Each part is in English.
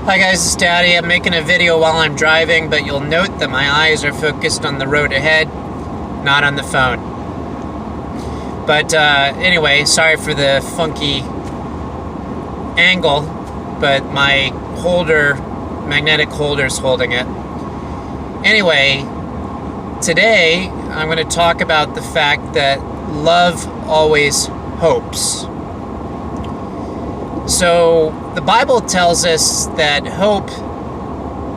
Hi guys, it's Daddy. I'm making a video while I'm driving, but you'll note that my eyes are focused on the road ahead, not on the phone. But anyway, sorry for the funky angle, but my magnetic holder's holding it. Anyway, today I'm going to talk about the fact that love always hopes. So the Bible tells us that hope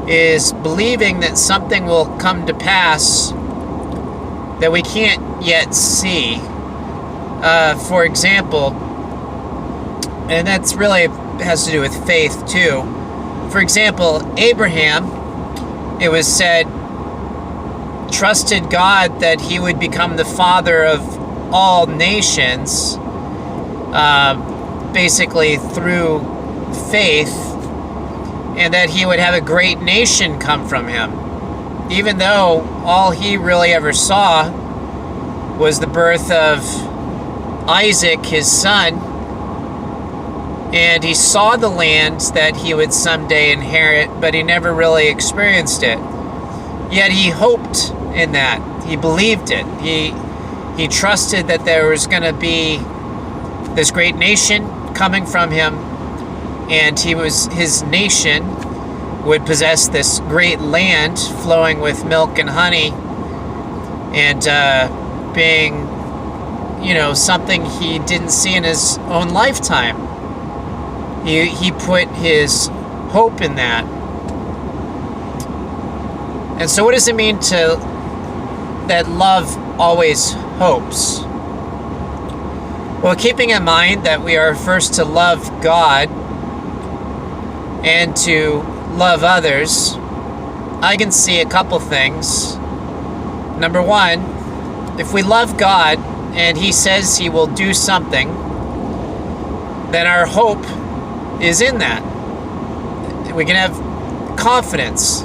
is believing that something will come to pass that we can't yet see. For example, and that's really has to do with faith too. For example, Abraham, it was said, trusted God that he would become the father of all nations, basically through faith, and that he would have a great nation come from him, even though all he really ever saw was the birth of Isaac, his son, and he saw the land that he would someday inherit, but he never really experienced it. Yet he hoped in that. He believed it. He trusted that there was going to be this great nation coming from him, and his nation would possess this great land flowing with milk and honey, and being, something he didn't see in his own lifetime. He put his hope in that. And so what does it mean that love always hopes? Well, keeping in mind that we are first to love God and to love others, I can see a couple things. Number one, if we love God and He says He will do something, then our hope is in that. We can have confidence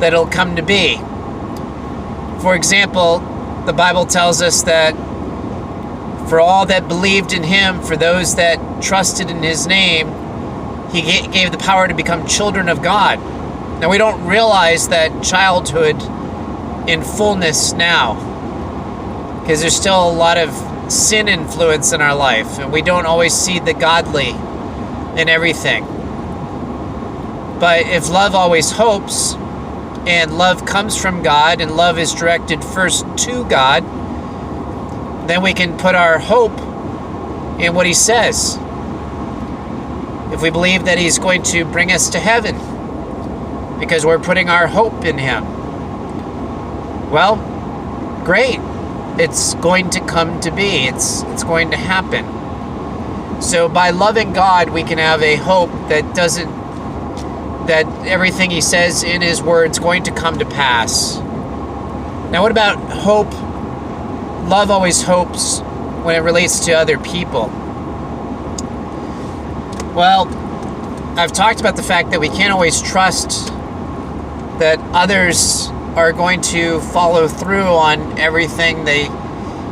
that it'll come to be. For example, the Bible tells us that for all that believed in Him, for those that trusted in His name, He gave the power to become children of God. Now, we don't realize that childhood in fullness now, because there's still a lot of sin influence in our life, and we don't always see the godly in everything. But if love always hopes, and love comes from God, and love is directed first to God, then we can put our hope in what He says. If we believe that He's going to bring us to heaven because we're putting our hope in Him, well, great. It's going to come to be. It's going to happen. So by loving God, we can have a hope that everything He says in His word is going to come to pass. Now, what about hope? Love always hopes when it relates to other people. Well, I've talked about the fact that we can't always trust that others are going to follow through on everything they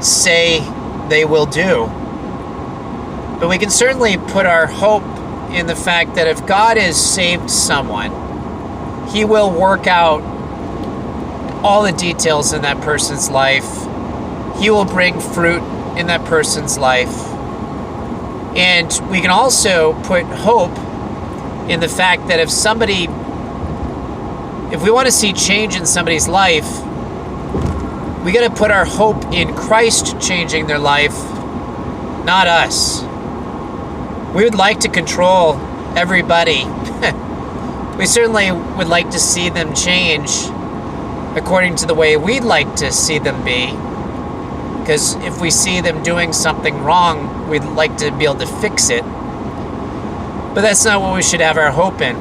say they will do. But we can certainly put our hope in the fact that if God has saved someone, He will work out all the details in that person's life. He will bring fruit in that person's life. And we can also put hope in the fact that if we want to see change in somebody's life, we got to put our hope in Christ changing their life, not us. We would like to control everybody. We certainly would like to see them change according to the way we'd like to see them be. Because if we see them doing something wrong, we'd like to be able to fix it. But that's not what we should have our hope in.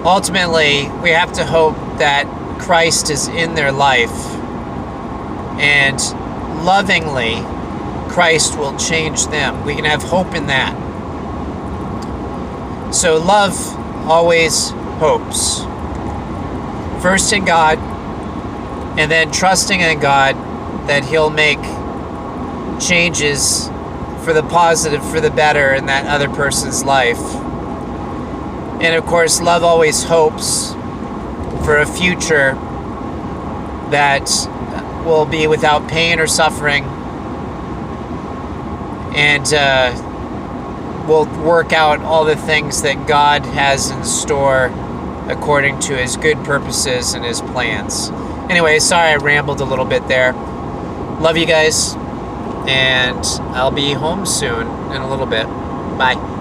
Ultimately, we have to hope that Christ is in their life, and lovingly, Christ will change them. We can have hope in that. So love always hopes. First in God, and then trusting in God that He'll make changes for the positive, for the better in that other person's life. And of course, love always hopes for a future that will be without pain or suffering, and will work out all the things that God has in store according to his good purposes and his plans. Anyway, sorry I rambled a little bit there. Love you guys, and I'll be home soon in a little bit. Bye.